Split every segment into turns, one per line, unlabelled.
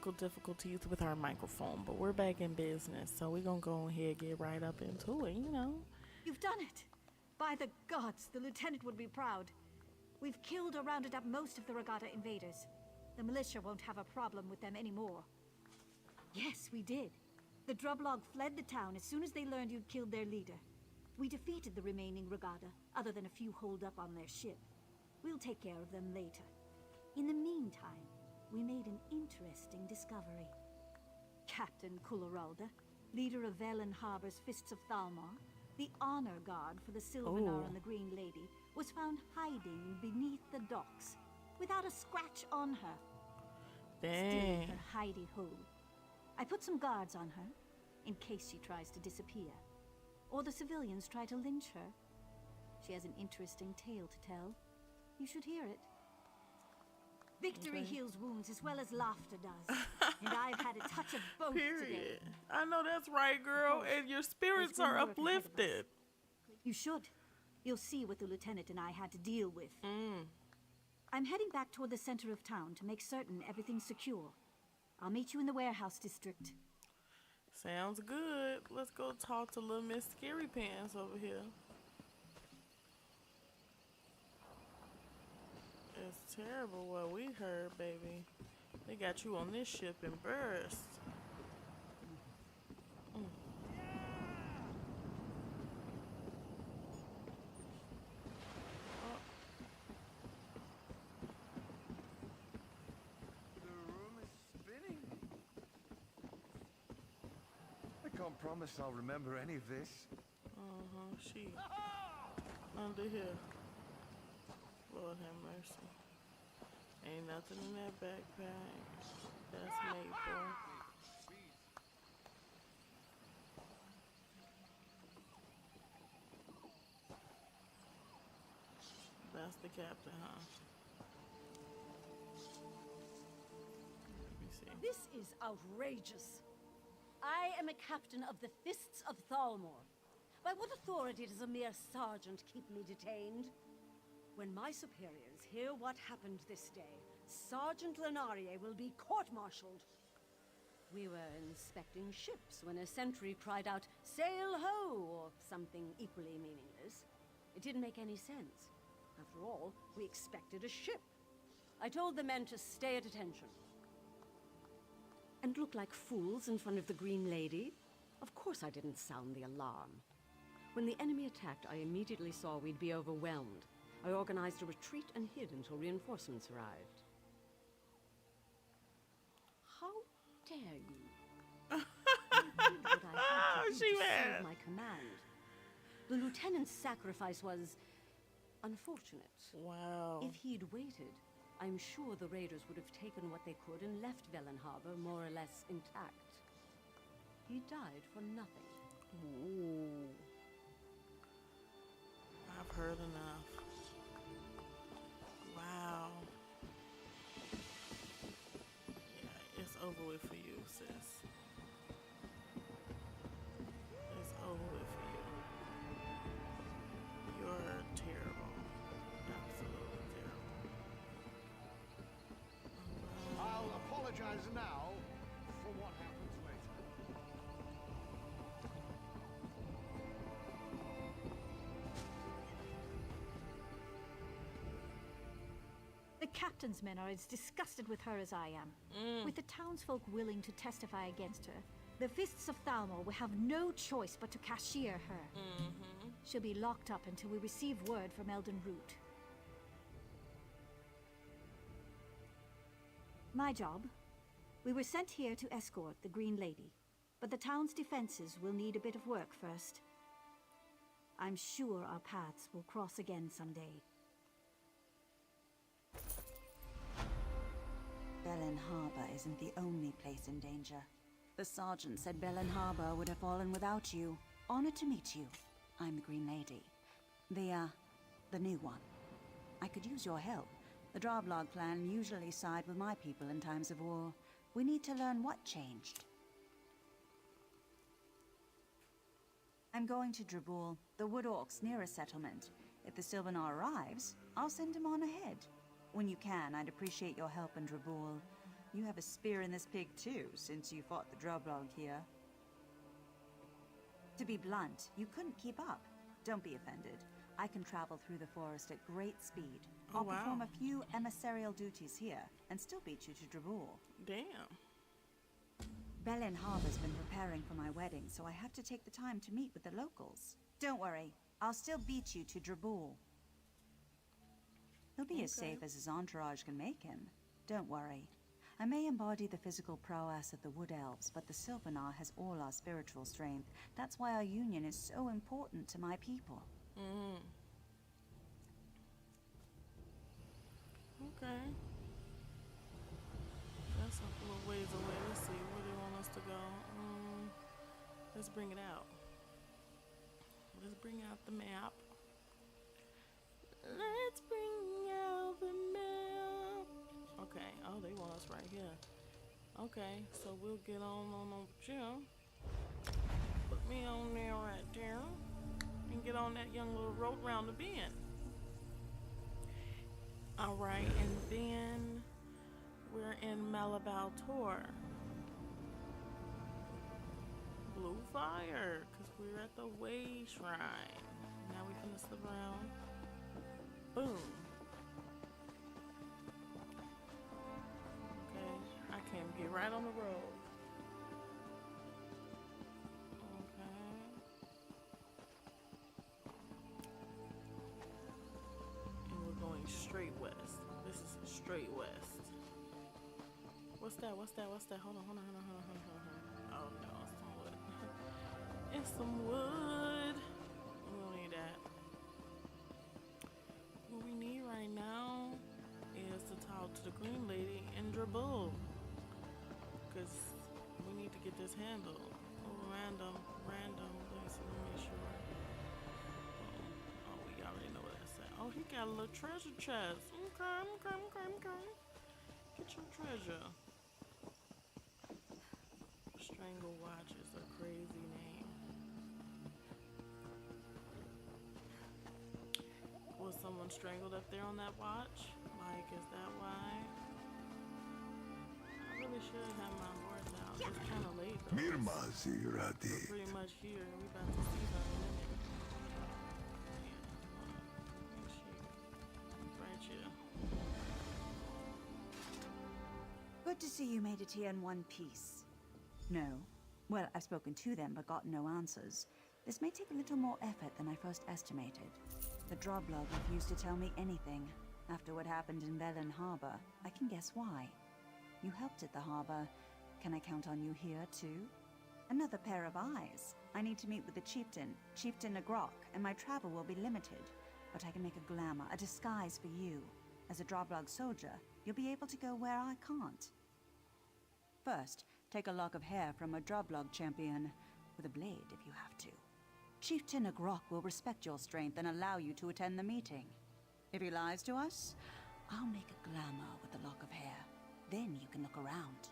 technical difficulties with our microphone, but we're back in business, so we're gonna go ahead and get right up into it.
You've done it! By the gods, the lieutenant would be proud. We've killed or rounded up most of the Regatta invaders. The militia won't have a problem with them anymore. Yes, we did. The Drublog fled the town as soon as they learned you'd killed their leader. We defeated the remaining Regatta, other than a few holed up on their ship. We'll take care of them later. In the meantime, we made an interesting discovery. Captain Kularalda, leader of Velen Harbor's Fists of Thalmor, the honor guard for the Sylvanar and the Green Lady, was found hiding beneath the docks, without a scratch on her.
Dang.
Still in her hidey hole. I put some guards on her, in case she tries to disappear. Or the civilians try to lynch her. She has an interesting tale to tell. You should hear it. Victory heals wounds as well as laughter does. And I've had a touch of both today.
I know that's right, girl. And your spirits are uplifted.
You should. You'll see what the lieutenant and I had to deal with. I'm heading back toward the center of town to make certain everything's secure. I'll meet you in the warehouse district.
Sounds good. Let's go talk to little Miss Scary Pants over here. It's terrible what we heard, baby. They got you on this ship in burst.
I can't promise I'll remember any of this.
She under here. Lord have mercy. Ain't nothing in that backpack. That's Maple. That's the captain, huh? Let me see.
This is outrageous. I am a captain of the Fists of Thalmor. By what authority does a mere sergeant keep me detained? When my superiors hear what happened this day, Sergeant Lenarie will be court-martialed. We were inspecting ships when a sentry cried out, "Sail ho!" or something equally meaningless. It didn't make any sense. After all, we expected a ship. I told the men to stay at attention. And look like fools in front of the Green Lady? Of course I didn't sound the alarm. When the enemy attacked, I immediately saw we'd be overwhelmed. I organized a retreat and hid until reinforcements arrived. How dare you? I did what I had to do to serve my command. The lieutenant's sacrifice was unfortunate.
Wow.
If he'd waited, I'm sure the raiders would have taken what they could and left Velen Harbor more or less intact. He died for nothing.
Ooh. I've heard enough. Wow. Yeah, it's over with for you, sis. It's over with for you. You're terrible. Absolutely terrible.
I'll apologize now for what happens later.
The captain's men are as disgusted with her as I am. With the townsfolk willing to testify against her, the Fists of Thalmor will have no choice but to cashier her. She'll be locked up until we receive word from Elden Root. My job? We were sent here to escort the Green Lady, but the town's defenses will need a bit of work first. I'm sure our paths will cross again someday.
Velen Harbor isn't the only place in danger. The sergeant said Velen Harbor would have fallen without you. Honored to meet you. I'm the Green Lady. The new one. I could use your help. The Droblog clan usually side with my people in times of war. We need to learn what changed. I'm going to Drabul, the Wood Orcs' nearest settlement. If the Sylvanar arrives, I'll send him on ahead. When you can, I'd appreciate your help in Drabul. You have a spear in this pig too, since you fought the Droblog here. To be blunt, you couldn't keep up. Don't be offended. I can travel through the forest at great speed.
Oh,
I'll perform
wow.
a few emissarial duties here, and still beat you to Drabul.
Damn.
Belen Harbor's been preparing for my wedding, so I have to take the time to meet with the locals. Don't worry, I'll still beat you to Drabul. He'll be as safe as his entourage can make him. Don't worry. I may embody the physical prowess of the Wood Elves, but the Sylvanar has all our spiritual strength. That's why our union is so important to my people.
Mm. Okay. That's a little ways away. Let's see. Where do they want us to go? Let's bring it out. Let's bring out the map. Let's bring out the map. Okay. Oh, they want us right here. Okay. So we'll get on over here. Put me on there right there. And get on that young little road round the bend. Alright, and then we're in Malabal Tor. Blue fire, because we're at the Way Shrine. Now we finna slip around. Boom. Okay, I can get right on the road. Straight west. This is straight west. What's that? What's that? What's that? Hold on. Oh no, it's some wood. It's some wood. We don't need that. What we need right now is to talk to the Green Lady in Drabul. Because we need to get this handled. Oh, random. Let me see, let me make sure. Oh, we already know what that's at. Oh, he got a little treasure chest. Okay. Get your treasure. Strangle Watch is a crazy name. Was someone strangled up there on that watch? Like, is that why? I really should have my horse out. It's kind of late though.
Mirma
We're
Zirati.
pretty much here. We about to see her in a minute. Right here.
Good to see you made it here in one piece. No. Well, I've spoken to them but gotten no answers. This may take a little more effort than I first estimated. The Droblog refused to tell me anything. After what happened in Belen Harbor, I can guess why. You helped at the harbor. Can I count on you here, too? Another pair of eyes. I need to meet with the chieftain, Chieftain Nagrok, and my travel will be limited. But I can make a glamour, a disguise for you. As a Droblog soldier, you'll be able to go where I can't. First, take a lock of hair from a Droblog champion, with a blade if you have to. Chieftain Nagrok will respect your strength and allow you to attend the meeting. If he lies to us, I'll make a glamour with the lock of hair. Then you can look around.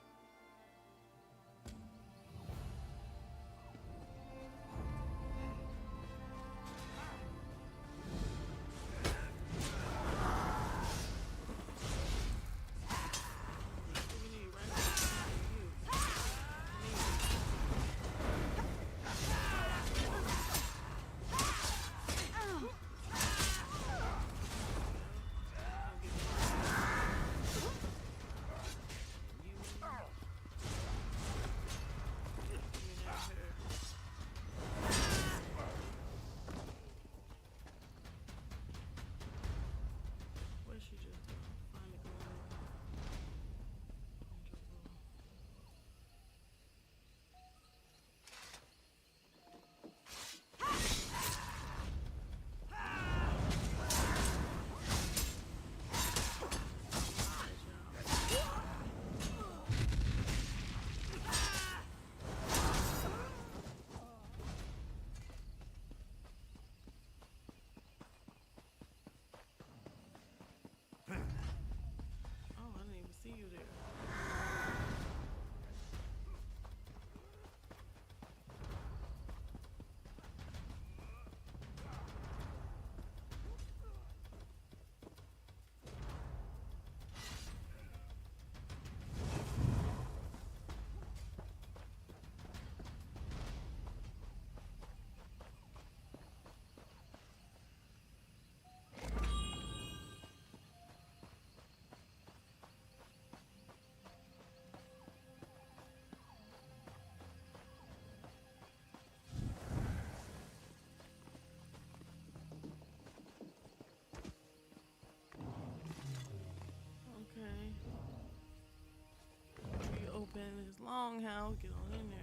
longhouse. Get on in there.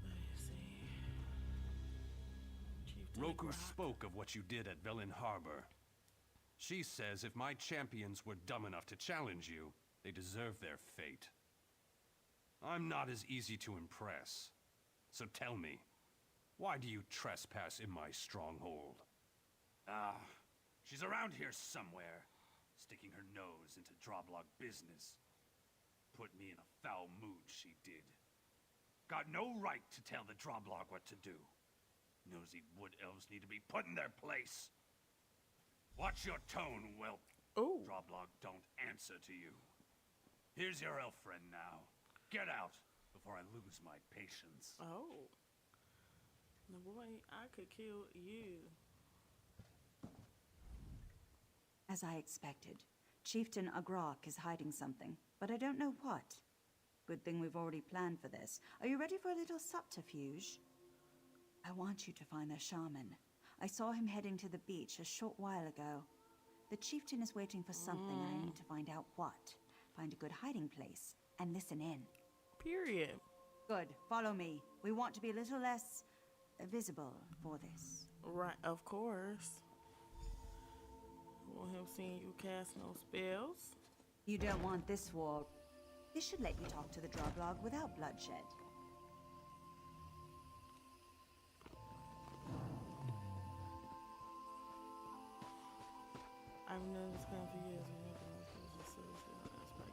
Let's see. Chieftain
Roku
Rock.
spoke of what you did at Velen Harbor. She says if my champions were dumb enough to challenge you, they deserve their fate. I'm not as easy to impress. So tell me, why do you trespass in my stronghold?
She's around here somewhere, sticking her nose into Droblog business. Put me in a foul mood, she did. Got no right to tell the Droblog what to do. Nosy wood elves need to be put in their place. Watch your tone, whelp.
Oh.
Droblog don't answer to you. Here's your elf friend now. Get out before I lose my patience.
Oh. No, boy, I could kill you.
As I expected, Chieftain Agrok is hiding something, but I don't know what. Good thing we've already planned for this. Are you ready for a little subterfuge? I want you to find the shaman. I saw him heading to the beach a short while ago. The chieftain is waiting for something, and I need to find out what. Find a good hiding place, and listen in.
Period.
Good, follow me. We want to be a little less visible for this.
Right, of course. Want him seeing you cast no spells?
You don't want this war. This should let you talk to the Droblog without bloodshed.
I've known this kind for years. And never was supposed to say this aspect.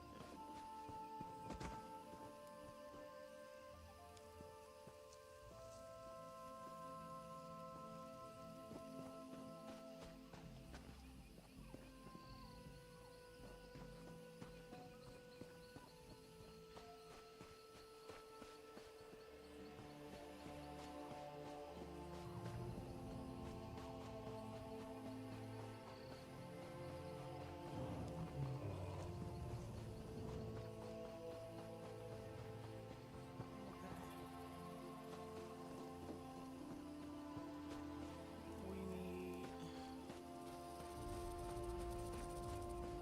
We need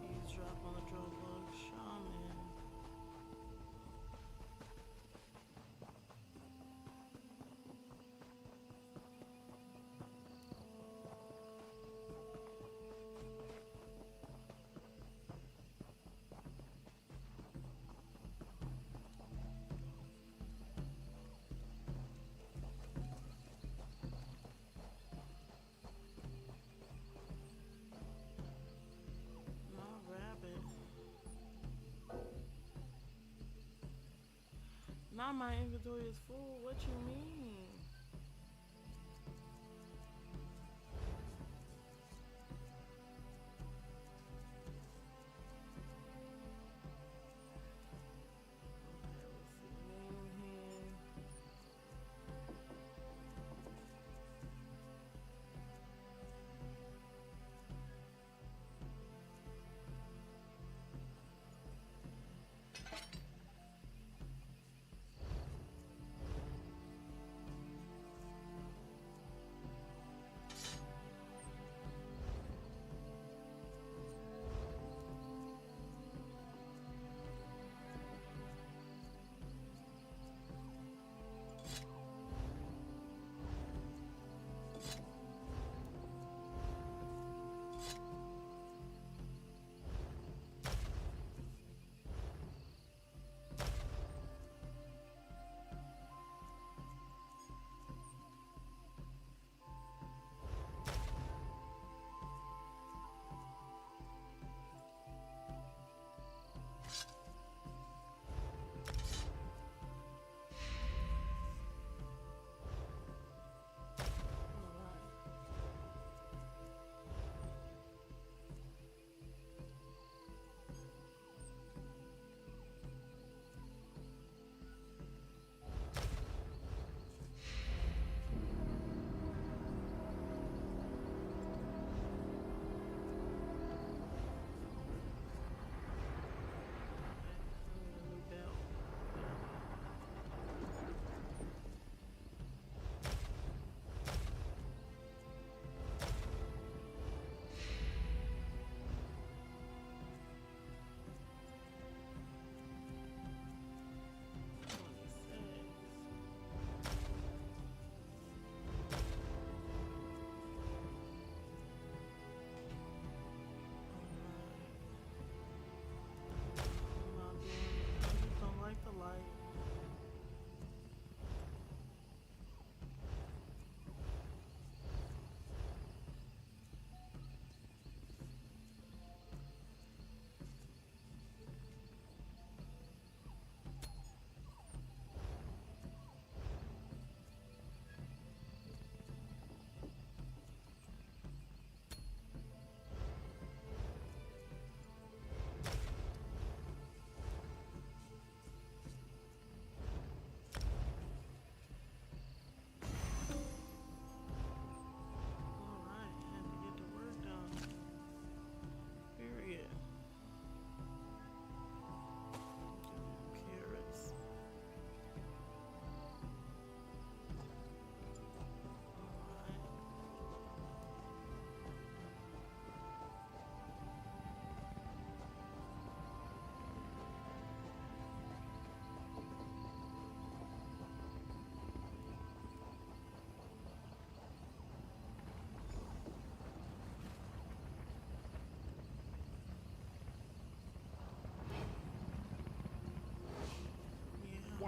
eavesdrop on the Droblog shaman. Not rabbit. Now my inventory is full. What you mean? Okay, let's see. Name here.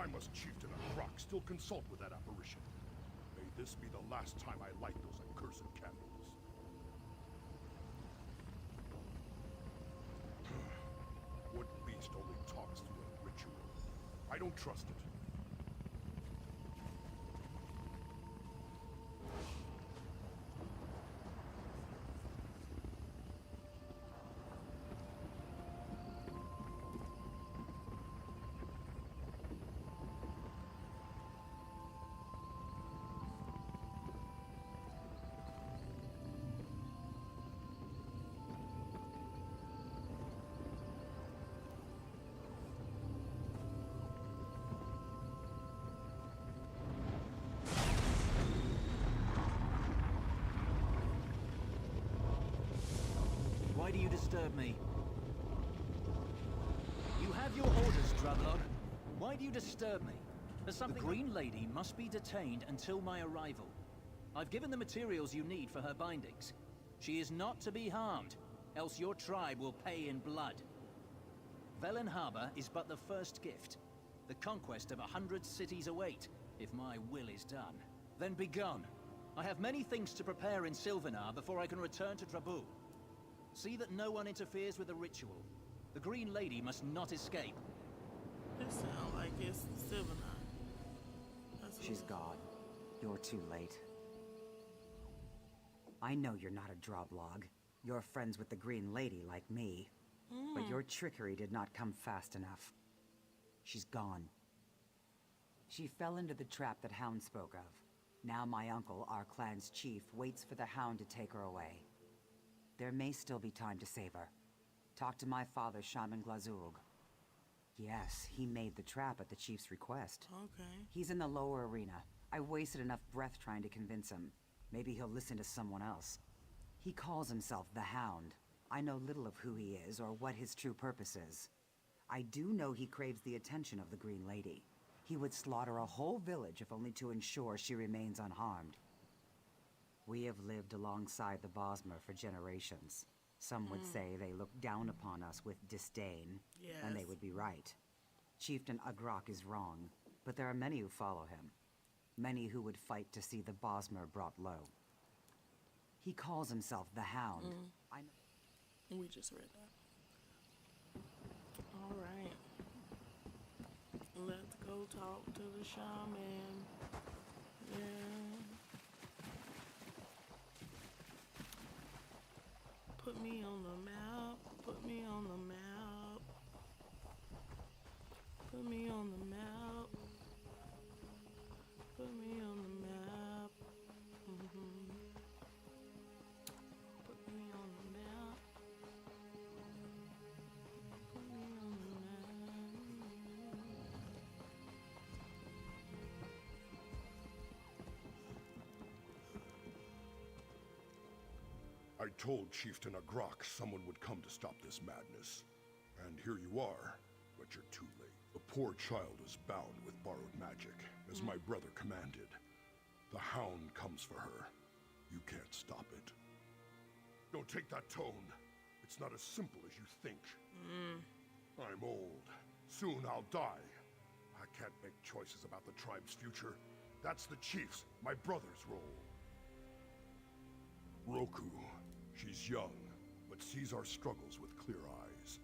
Why must Chieftain Akroc still consult with that apparition? May this be the last time I light those accursed candles. What beast only talks through a ritual? I don't trust it.
Why do you disturb me? You have your orders, Drudlog. Why do you disturb me? There's something— The Green Lady must be detained until my arrival. I've given the materials you need for her bindings. She is not to be harmed, else your tribe will pay in blood. Velen Harbor is but the first gift. The conquest of 100 cities await, if my will is done. Then be gone. I have many things to prepare in Sylvanar before I can return to Trabul. See that no one interferes with the ritual. The Green Lady must not escape.
It sounds like it's Sylvanar.
She's gone. You're too late. I know you're not a droblog. You're friends with the Green Lady like me. But your trickery did not come fast enough. She's gone. She fell into the trap that Hound spoke of. Now my uncle, our clan's chief, waits for the Hound to take her away. There may still be time to save her. Talk to my father, Shaman Glazulg. Yes, he made the trap at the chief's request.
Okay.
He's in the lower arena. I wasted enough breath trying to convince him. Maybe he'll listen to someone else. He calls himself the Hound. I know little of who he is or what his true purpose is. I do know he craves the attention of the Green Lady. He would slaughter a whole village if only to ensure she remains unharmed. We have lived alongside the Bosmer for generations. Some would say they look down upon us with disdain, and they would be right. Chieftain Akroc is wrong, but there are many who follow him. Many who would fight to see the Bosmer brought low. He calls himself the Hound. I know.
We just read that. All right. Let's go talk to the shaman. Yeah. Put me on the map. Put me on the map. Put me on the map. Put me on the map. Put me on the map. Put me on the map.
I told Chieftain Akroc someone would come to stop this madness. And here you are, but you're too late. The poor child is bound with borrowed magic, as my brother commanded. The Hound comes for her. You can't stop it. Don't take that tone. It's not as simple as you think. I'm old. Soon I'll die. I can't make choices about the tribe's future. That's the chief's, my brother's role. Roku. She's young, but sees our struggles with clear eyes.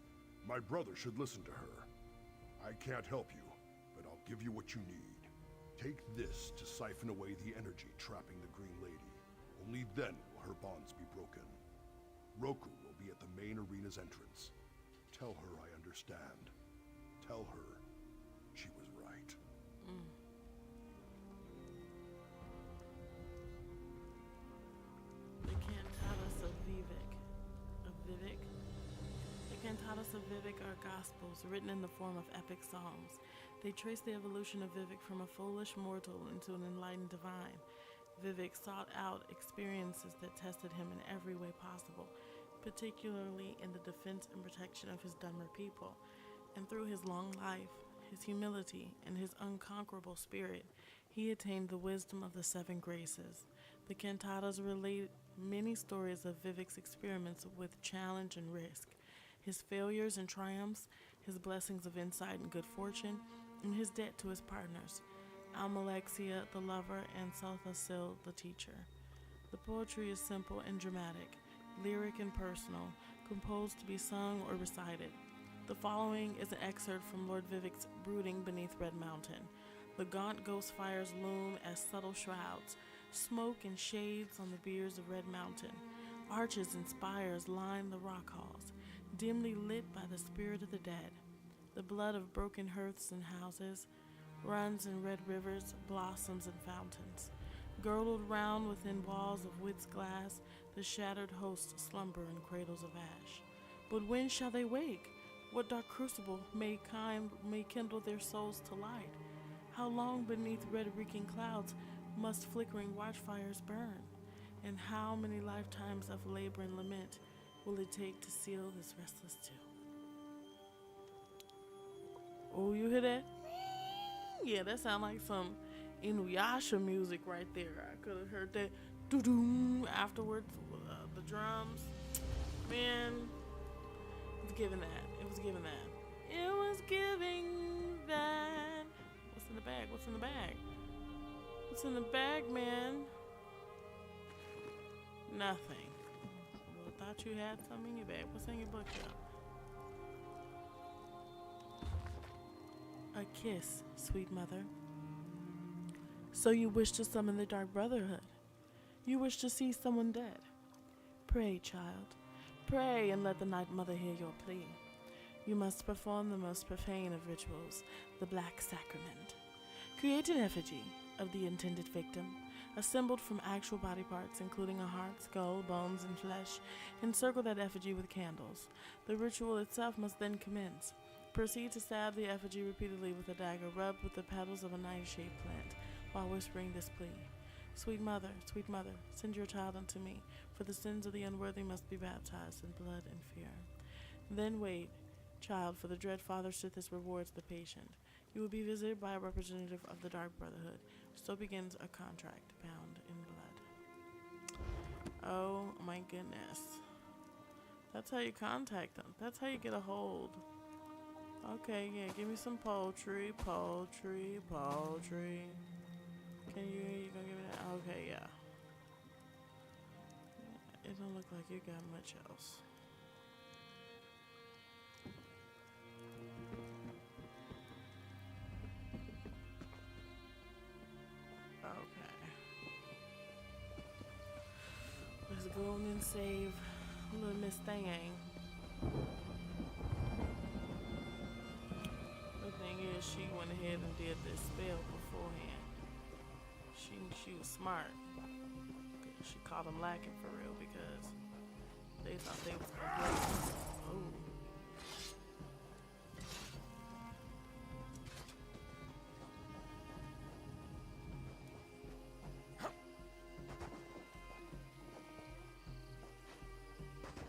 My brother should listen to her. I can't help you, but I'll give you what you need. Take this to siphon away the energy trapping the Green Lady. Only then will her bonds be broken. Roku will be at the main arena's entrance. Tell her I understand. Tell her she was right.
The cantatas of Vivek. The cantatas of Vivek are gospels written in the form of epic songs. They trace the evolution of Vivek from a foolish mortal into an enlightened divine. Vivek sought out experiences that tested him in every way possible, particularly in the defense and protection of his Dunmer people. And through his long life, his humility, and his unconquerable spirit, he attained the wisdom of the 7 graces. The cantatas relate many stories of Vivek's experiments with challenge and risk, his failures and triumphs, his blessings of insight and good fortune, and his debt to his partners, Almalexia the lover and Salthasil the teacher. The poetry is simple and dramatic, lyric and personal, composed to be sung or recited. The following is an excerpt from Lord Vivek's Brooding Beneath Red Mountain. The gaunt ghost fires loom as subtle shrouds, smoke and shades on the biers of Red Mountain. Arches and spires line the rock halls, dimly lit by the spirit of the dead. The blood of broken hearths and houses runs in red rivers, blossoms and fountains. Girdled round within walls of wit's glass, the shattered hosts slumber in cradles of ash. But when shall they wake? What dark crucible may kindle their souls to light? How long beneath red reeking clouds must flickering watchfires burn? And how many lifetimes of labor and lament will it take to seal this restless tomb? Oh, you hear that? Yeah, that sounds like some Inuyasha music right there. I could have heard that doo-doo afterwards, the drums. Man, it was giving that. It was giving that. It was giving that. What's in the bag? What's in the bag? What's in the bag, man? Nothing. Well, I thought you had something in your bag. What's in your bookshelf? A kiss, sweet mother. So you wish to summon the Dark Brotherhood. You wish to see someone dead. Pray, child. Pray and let the Night Mother hear your plea. You must perform the most profane of rituals, the Black Sacrament. Create an effigy of the intended victim, assembled from actual body parts, including a heart, skull, bones, and flesh. Encircle that effigy with candles. The ritual itself must then commence. Proceed to stab the effigy repeatedly with a dagger rubbed with the petals of a nightshade plant, while whispering this plea. Sweet mother, send your child unto me, for the sins of the unworthy must be baptized in blood and fear. Then wait, child, for the dread Father Sithis rewards the patient. You will be visited by a representative of the Dark Brotherhood. So begins a contract bound in blood. Oh my goodness. That's how you contact them. That's how you get a hold. Okay, yeah, give me some poultry. Can you gonna give me that? Okay, yeah. It don't look like you got much else. Okay. Let's go on and save little Miss Thang. The thing is, she went ahead and did this spell beforehand. She was smart. She caught them lacking for real because they thought they was gonna break. Oh.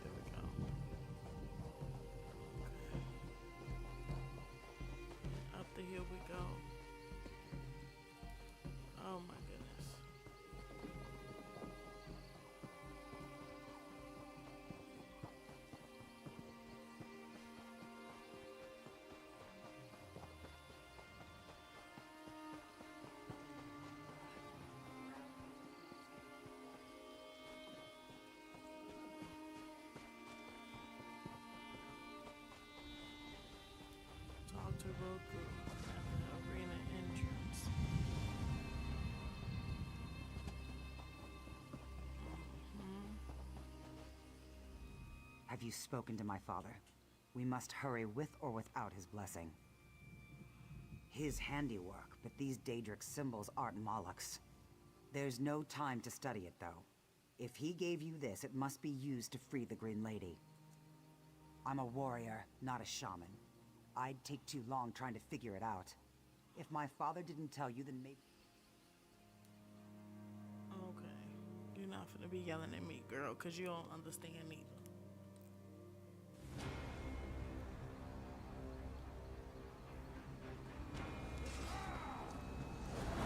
There we go. Okay. Up the hill we go. Oh my goodness. Talk to Roku at the arena entrance.
Have you spoken to my father? We must hurry with or without his blessing. His handiwork, but these Daedric symbols aren't Moloch's. There's no time to study it, though. If he gave you this, it must be used to free the Green Lady. I'm a warrior, not a shaman. I'd take too long trying to figure it out. If my father didn't tell you, then maybe...
Okay. You're not finna be yelling at me, girl, because you don't understand either.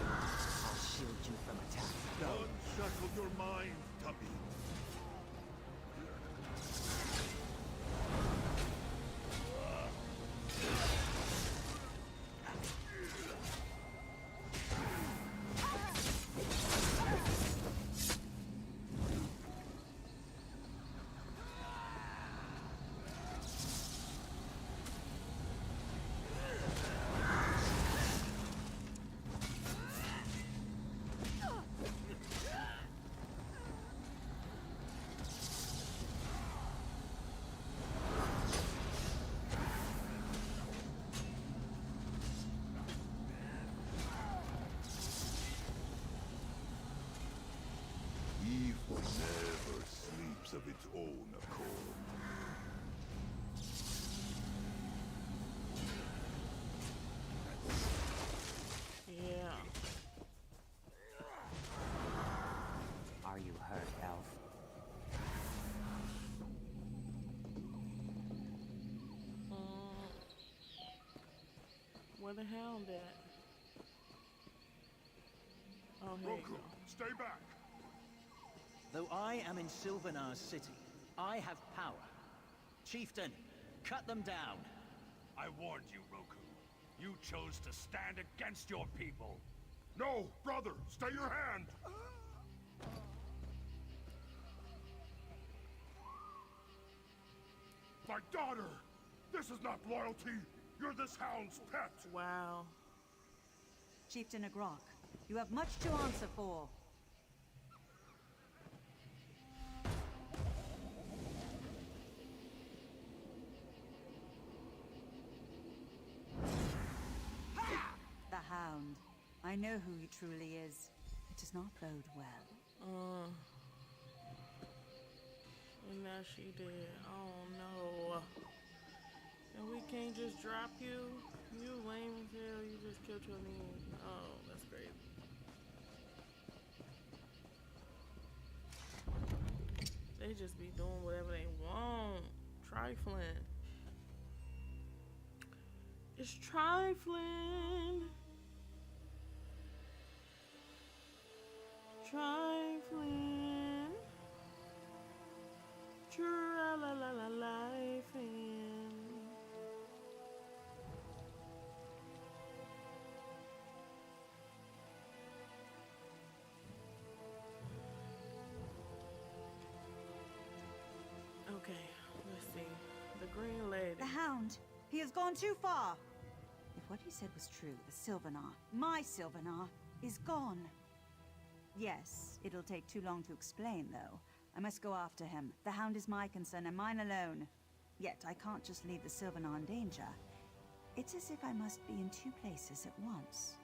I'll shield you from attack.
Unshackle your mind, Tuppy. never sleeps of its own accord.
Yeah.
Are you hurt, Elf?
Where the hound at? Oh, here you
Roku,
go.
stay back!
Though I am in Sylvanar's city, I have power. Chieftain, cut them down.
I warned you, Roku. You chose to stand against your people.
No, brother, stay your hand! My daughter! This is not loyalty! You're this hound's pet!
Wow.
Chieftain Agrok, you have much to answer for. The Hound. I know who he truly is. It does not bode well.
And now she did. Oh no. And we can't just drop you? You lame as hell. You just killed your knee. Oh, that's crazy. They just be doing whatever they want. Trifling. It's trifling. Trifling. Tra-la-la-la-life in. Okay, let's see. The green lady.
The Hound! He has gone too far! If what he said was true, the Sylvanar, my Sylvanar, is gone. Yes, it'll take too long to explain, though. I must go after him. The Hound is my concern and mine alone. Yet I can't just leave the Sylvanar in danger. It's as if I must be in two places at once.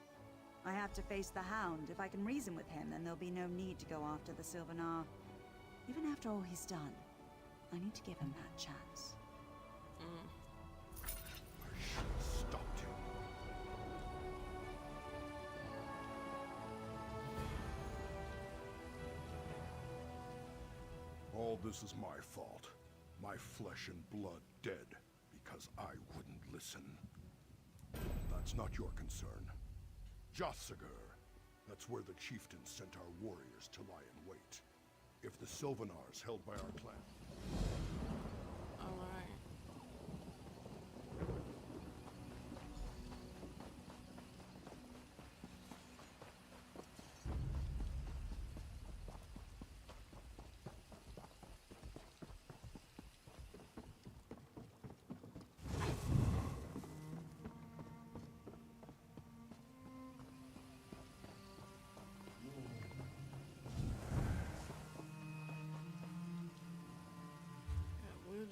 I have to face the Hound. If I can reason with him, then there'll be no need to go after the Sylvanar. Even after all he's done, I need to give him that chance.
I should have stopped him. All this is my fault. My flesh and blood dead because I wouldn't listen. That's not your concern. Jotsagar. That's where the chieftain sent our warriors to lie in wait. If the Sylvanar's held by our clan.
Alright.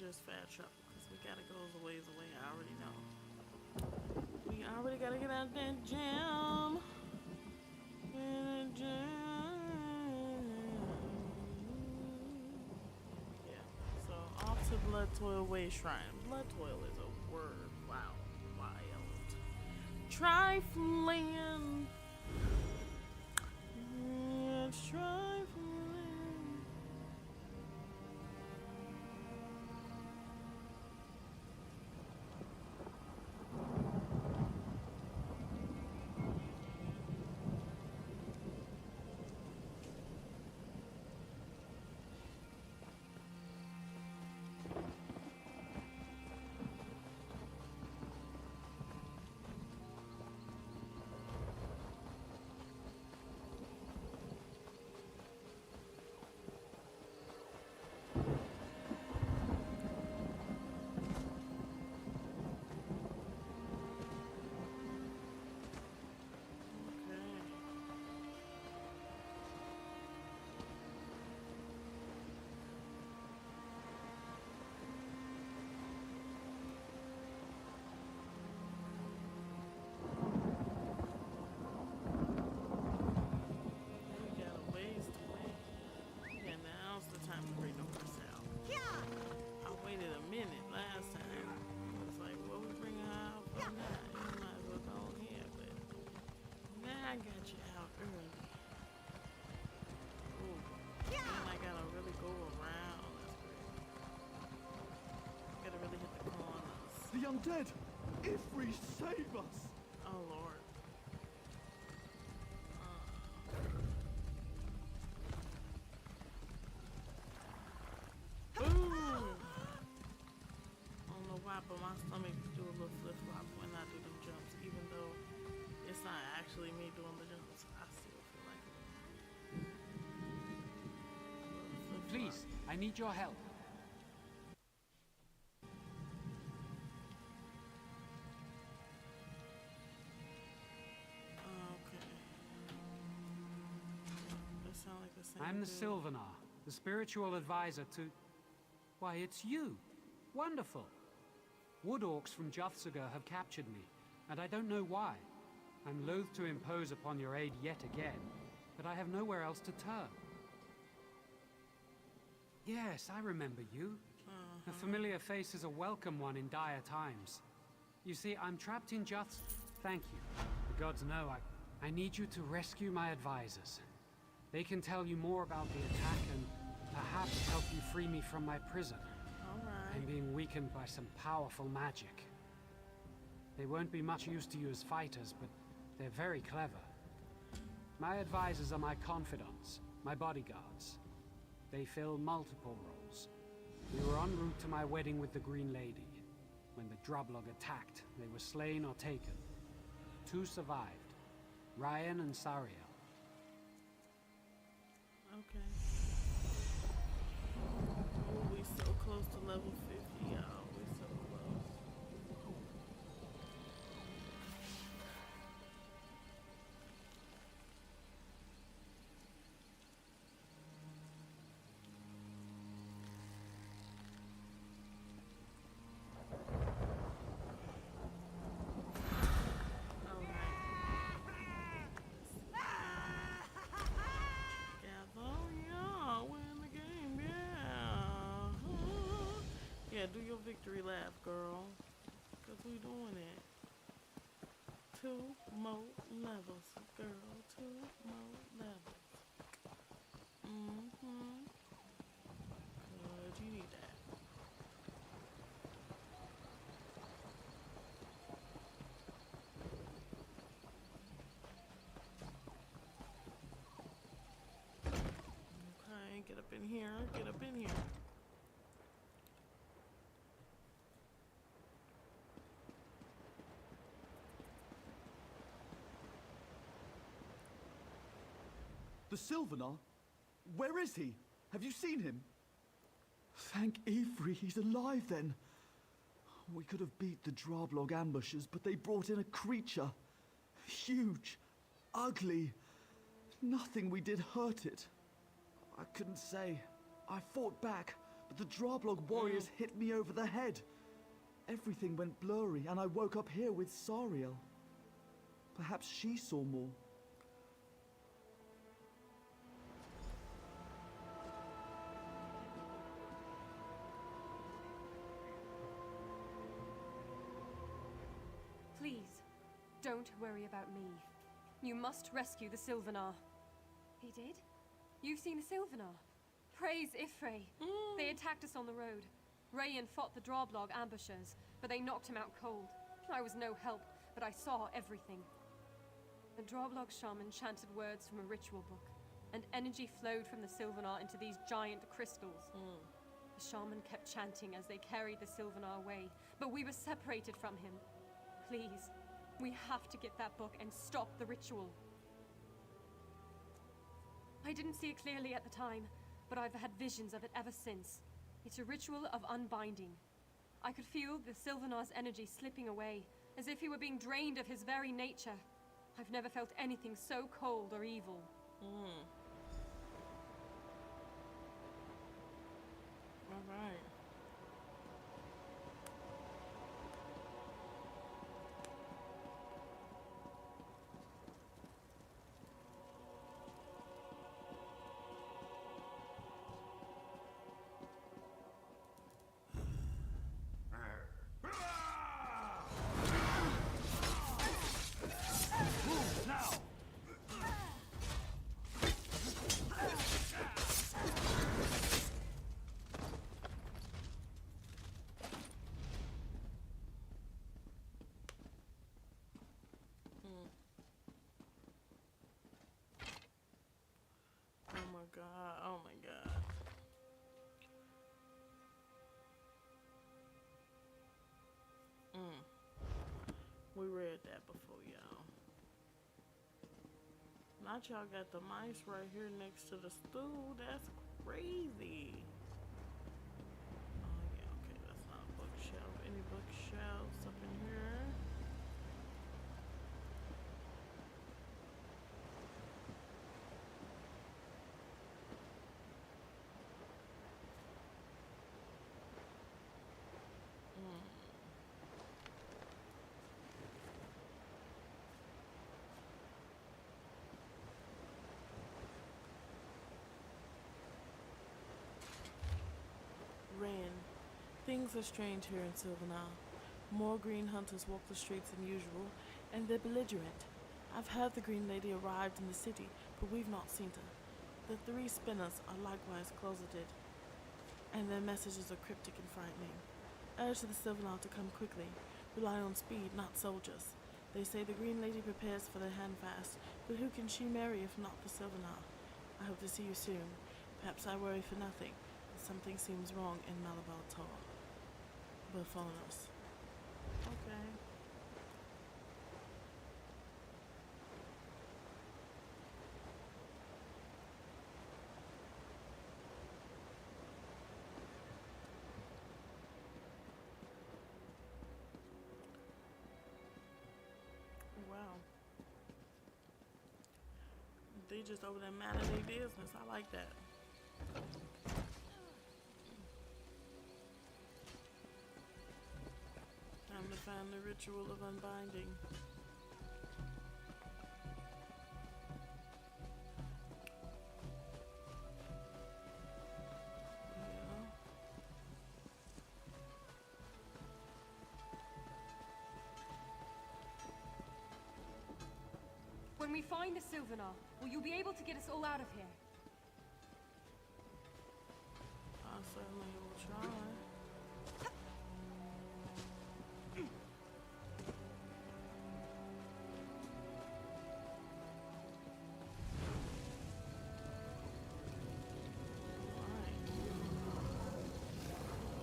Just fat travel because we gotta go a ways away. I already know. We already gotta get out that jam. Yeah. So off to Blood Toil Way Shrine. Blood Toil is a word. Wow. Wild. Trifling. It's trifling. I got you out early. Ooh. And I gotta really go around. That's great. Gotta really hit the corners.
The undead! Ifri, save us!
Oh Lord. Ooh. I don't know why, but my stomach do a little flip flop when I do them jumps, even though it's not actually me doing the jumps. I still feel like it.
Please, I need your help.
Okay. That sound like the same
I'm the
dude.
Sylvanar, the spiritual advisor to... Why, it's you! Wonderful! Wood orcs from Juthsaga have captured me, and I don't know why. I'm loath to impose upon your aid yet again, but I have nowhere else to turn. Yes, I remember you. A familiar face is a welcome one in dire times. You see, I'm trapped in Juths... Thank you. The gods know I need you to rescue my advisors. They can tell you more about the attack and perhaps help you free me from my prison.
Alright.
I'm being weakened by some powerful magic. They won't be much use to you as fighters, but they're very clever. My advisors are my confidants, my bodyguards. They fill multiple roles. We were en route to my wedding with the Green Lady. When the Droblog attacked, they were slain or taken. 2 survived, Ryan and Sariel.
Okay. Ooh, we so close to level 50, y'all. We so close. Yeah, do your victory laugh, girl. Cause we doing it. 2 more levels, girl. 2 more levels. Cause you need that. Okay, get up in here. Get up in here.
The Sylvanar? Where is he? Have you seen him? Thank Ifri, he's alive then. We could have beat the Droblog ambushers, but they brought in a creature. Huge. Ugly. Nothing we did hurt it. I couldn't say. I fought back, but the Droblog warriors hit me over the head. Everything went blurry, and I woke up here with Sariel. Perhaps she saw more.
Please, don't worry about me. You must rescue the Sylvanar. He did? You've seen the Sylvanar? Praise Ifri. They attacked us on the road. Rayan fought the Droblog ambushers, but they knocked him out cold. I was no help, but I saw everything. The Droblog shaman chanted words from a ritual book, and energy flowed from the Sylvanar into these giant crystals. The shaman kept chanting as they carried the Sylvanar away, but we were separated from him. Please, we have to get that book and stop the ritual. I didn't see it clearly at the time, but I've had visions of it ever since. It's a ritual of unbinding. I could feel the Sylvanar's energy slipping away, as if he were being drained of his very nature. I've never felt anything so cold or evil.
All right. that before, y'all. Not y'all got the mice right here next to the stool. That's crazy. Oh yeah, okay, that's not a bookshelf. Any bookshelves up in here? Ren. Things are strange here in Sylvanar. More green hunters walk the streets than usual, and they're belligerent. I've heard the Green Lady arrived in the city, but we've not seen her. The three spinners are likewise closeted, and their messages are cryptic and frightening. Urge the Sylvanar to come quickly. Rely on speed, not soldiers. They say the Green Lady prepares for the handfast, but who can she marry if not the Sylvanar? I hope to see you soon. Perhaps I worry for nothing. Something seems wrong in Malabar Tor. Bufonos. Okay. Wow. They just over there minding their business. I like that. Time to find the ritual of unbinding. Yeah.
When we find the Sylvanar, will you be able to get us all out of here?
I certainly will try.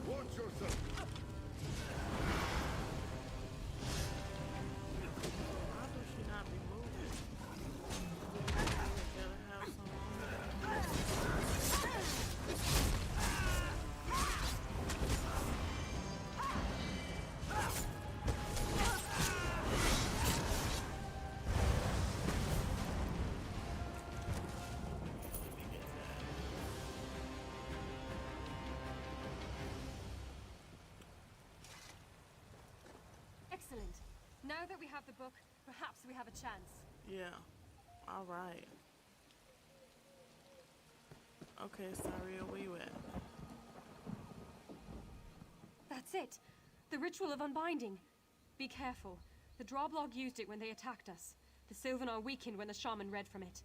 Watch yourself!
Why does she not be moving? Gotta have
Excellent. Now that we have the book, perhaps we have a chance.
Yeah. All right. Okay, Saria, where you at?
That's it. The ritual of unbinding. Be careful. The Droblog used it when they attacked us. The Sylvanar weakened when the shaman read from it.